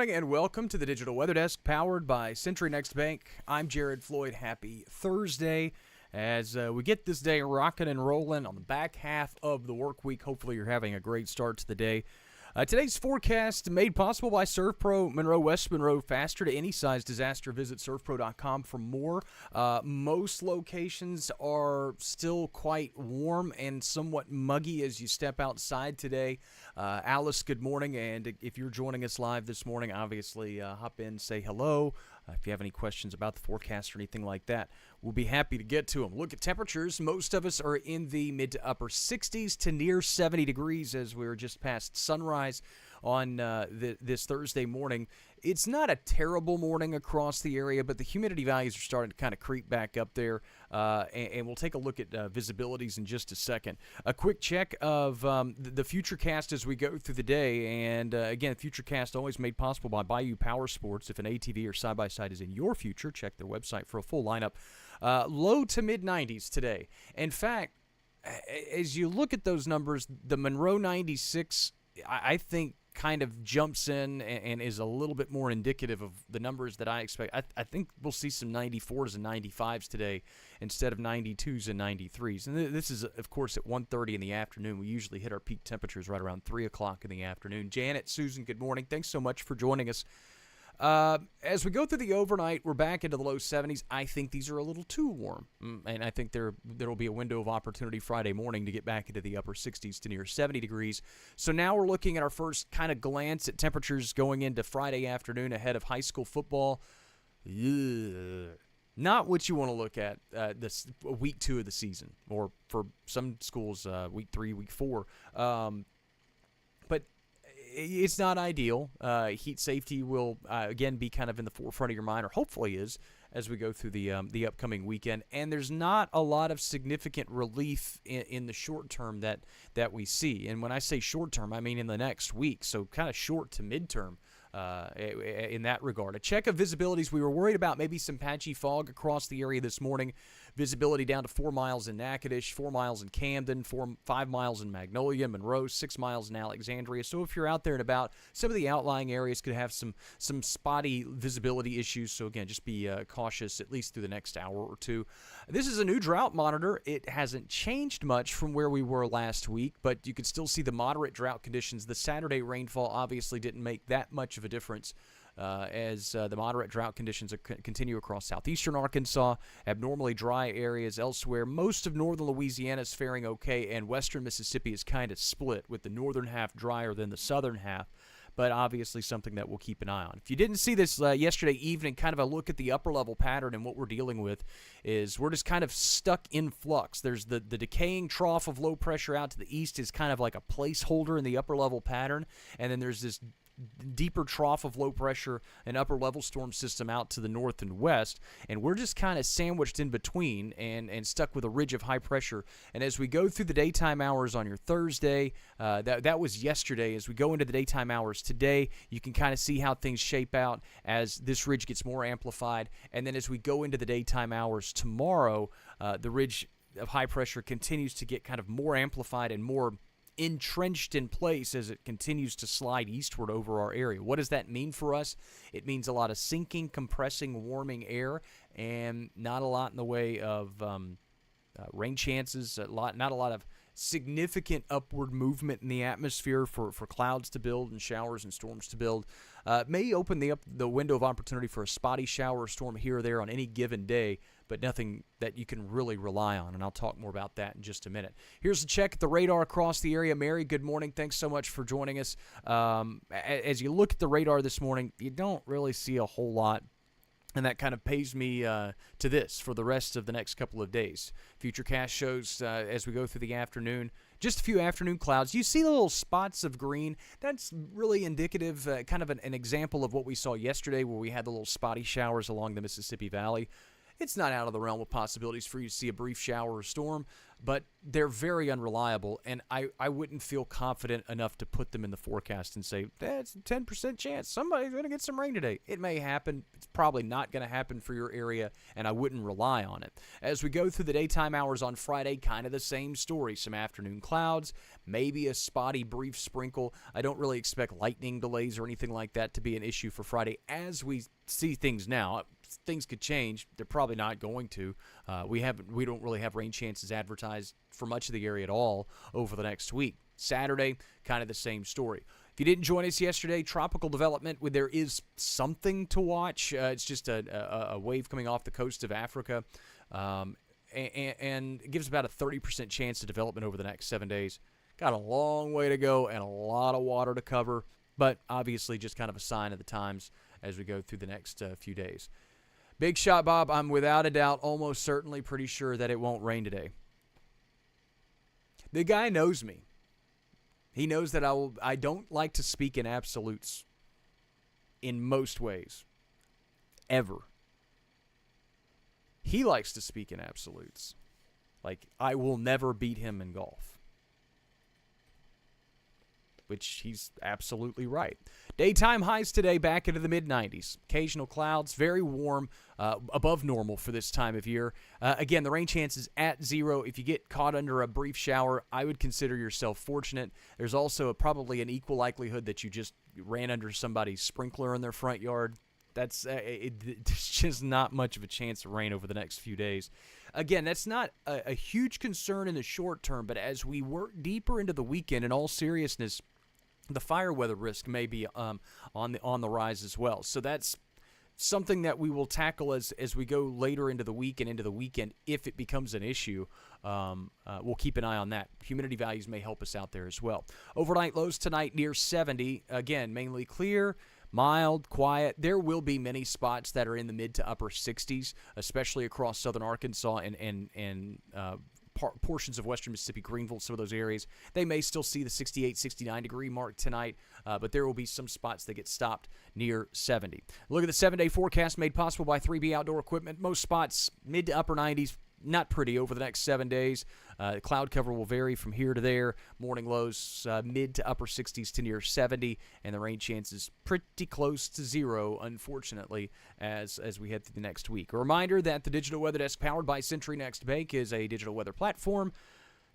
morning and welcome to the Digital Weather Desk powered by Century Next Bank. I'm Jared Floyd. Happy Thursday as we get this day rocking and rolling on the back half of the work week. Hopefully you're having a great start to the day. Today's forecast made possible by ServPro Monroe West Monroe. Faster to any size disaster. Visit servpro.com for more. Most locations are still quite warm and somewhat muggy as you step outside today. Alice, good morning. And if you're joining us live this morning, obviously hop in, say hello. If you have any questions about the forecast or anything like that, we'll be happy to get to them. Look at temperatures. Most of us are in the mid to upper 60s to near 70 degrees as we were just past sunrise on this Thursday morning. It's not a terrible morning across the area, but the humidity values are starting to kind of creep back up there, and we'll take a look at visibilities in just a second. A quick check of the Futurecast as we go through the day, and again, Futurecast always made possible by Bayou Power Sports. If an ATV or side-by-side is in your future, check their website for a full lineup. Low to mid-90s today. In fact, as you look at those numbers, the Monroe 96, I think, kind of jumps in and is a little bit more indicative of the numbers that I expect. I think we'll see some 94s and 95s today instead of 92s and 93s. And this is, of course, at 1:30 in the afternoon. We usually hit our peak temperatures right around 3 o'clock in the afternoon. Janet, Susan, good morning. Thanks so much for joining us. As we go through the overnight, we're back into the low 70s. I think these are a little too warm, and I think there will be a window of opportunity Friday morning to get back into the upper 60s to near 70 degrees. So now we're looking at our first kind of glance at temperatures going into Friday afternoon ahead of high school football. Not what you want to look at this week 2 of the season, or for some schools, week 3, week 4. But it's not ideal. Heat safety will, again, be kind of in the forefront of your mind, or hopefully is, as we go through the upcoming weekend. And there's not a lot of significant relief in the short term that we see. And when I say short term, I mean in the next week, so kind of short to midterm. In that regard. A check of visibilities. We were worried about maybe some patchy fog across the area this morning. Visibility down to 4 miles in Natchitoches, 4 miles in Camden, 5 miles in Magnolia, Monroe, 6 miles in Alexandria. So if you're out there and about, some of the outlying areas could have some spotty visibility issues. So again, just be cautious at least through the next hour or two. This is a new drought monitor. It hasn't changed much from where we were last week, but you can still see the moderate drought conditions. The Saturday rainfall obviously didn't make that much of a difference as the moderate drought conditions continue across southeastern Arkansas, abnormally dry areas elsewhere. Most of northern Louisiana is faring okay, and western Mississippi is kind of split, with the northern half drier than the southern half, but obviously something that we'll keep an eye on. If you didn't see this yesterday evening, kind of a look at the upper level pattern, and what we're dealing with is we're just kind of stuck in flux. There's the decaying trough of low pressure out to the east is kind of like a placeholder in the upper level pattern, and then there's this deeper trough of low pressure and upper level storm system out to the north and west, and we're just kind of sandwiched in between and stuck with a ridge of high pressure. And as we go through the daytime hours on your Thursday, that was yesterday, as we go into the daytime hours today, you can kind of see how things shape out as this ridge gets more amplified. And then as we go into the daytime hours tomorrow, the ridge of high pressure continues to get kind of more amplified and more entrenched in place as it continues to slide eastward over our area. What does that mean for us? It means a lot of sinking, compressing, warming air, and not a lot in the way of rain chances, not a lot of significant upward movement in the atmosphere for clouds to build and showers and storms to build. May open the window of opportunity for a spotty shower or storm here or there on any given day, but nothing that you can really rely on, and I'll talk more about that in just a minute. Here's a check at the radar across the area. Mary, good morning. Thanks so much for joining us. As you look at the radar this morning, you don't really see a whole lot, and that kind of pays me to this for the rest of the next couple of days. Futurecast shows as we go through the afternoon, just a few afternoon clouds. You see the little spots of green. That's really indicative, kind of an example of what we saw yesterday, where we had the little spotty showers along the Mississippi Valley. it's not out of the realm of possibilities for you to see a brief shower or storm, but they're very unreliable, and I wouldn't feel confident enough to put them in the forecast and say, that's a 10% chance somebody's going to get some rain today. It may happen. It's probably not going to happen for your area, and I wouldn't rely on it. As we go through the daytime hours on Friday, kind of the same story. Some afternoon clouds, maybe a spotty brief sprinkle. I don't really expect lightning delays or anything like that to be an issue for Friday as we see things now. Things could change. They're probably not going to. We don't really have rain chances advertised for much of the area at all over the next week. Saturday, kind of the same story. If you didn't join us yesterday, tropical development, there is something to watch. It's just a wave coming off the coast of Africa, and it gives about a 30% chance of development over the next 7 days. Got a long way to go and a lot of water to cover, but obviously just kind of a sign of the times as we go through the next few days. Big Shot Bob, I'm without a doubt, almost certainly pretty sure that it won't rain today. The guy knows me. He knows that I don't like to speak in absolutes in most ways, ever. He likes to speak in absolutes. Like, I will never beat him in golf. Which he's absolutely right. Daytime highs today back into the mid-90s. Occasional clouds, very warm, above normal for this time of year. Again, the rain chance is at 0. If you get caught under a brief shower, I would consider yourself fortunate. There's also probably an equal likelihood that you just ran under somebody's sprinkler in their front yard. There's just not much of a chance of rain over the next few days. Again, that's not a huge concern in the short term, but as we work deeper into the weekend, in all seriousness, the fire weather risk may be on the rise as well. So that's something that we will tackle as we go later into the week and into the weekend. If it becomes an issue, we'll keep an eye on that. Humidity values may help us out there as well. Overnight lows tonight near 70. Again, mainly clear, mild, quiet. There will be many spots that are in the mid to upper 60s, especially across southern Arkansas and portions of western Mississippi, Greenville, some of those areas. They may still see the 68, 69 degree mark tonight, but there will be some spots that get stopped near 70. Look at the 7-day forecast made possible by 3B Outdoor Equipment. Most spots mid to upper 90s. Not pretty over the next 7 days. Cloud cover will vary from here to there. Morning lows mid to upper 60s to near 70, and the rain chances pretty close to 0, unfortunately, as we head through the next week. A reminder that the Digital Weather Desk, powered by Century Next Bank, is a digital weather platform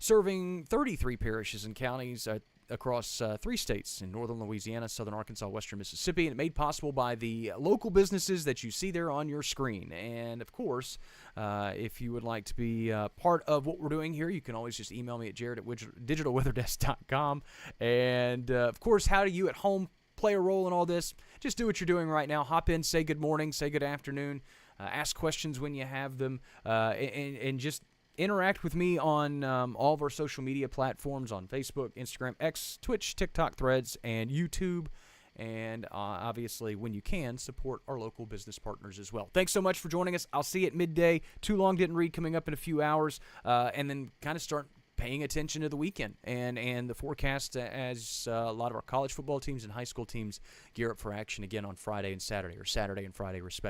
serving 33 parishes and counties across 3 states in northern Louisiana, southern Arkansas, western Mississippi, and made possible by the local businesses that you see there on your screen. And, of course, if you would like to be part of what we're doing here, you can always just email me at jared@digitalweatherdesk.com. And, of course, how do you at home play a role in all this? Just do what you're doing right now. Hop in, say good morning, say good afternoon, ask questions when you have them, and just interact with me on all of our social media platforms on Facebook, Instagram, X, Twitch, TikTok, Threads, and YouTube. And obviously, when you can, support our local business partners as well. Thanks so much for joining us. I'll see you at midday. Too Long Didn't Read coming up in a few hours. And then kind of start paying attention to the weekend and the forecast as a lot of our college football teams and high school teams gear up for action again on Friday and Saturday, or Saturday and Friday, respectively.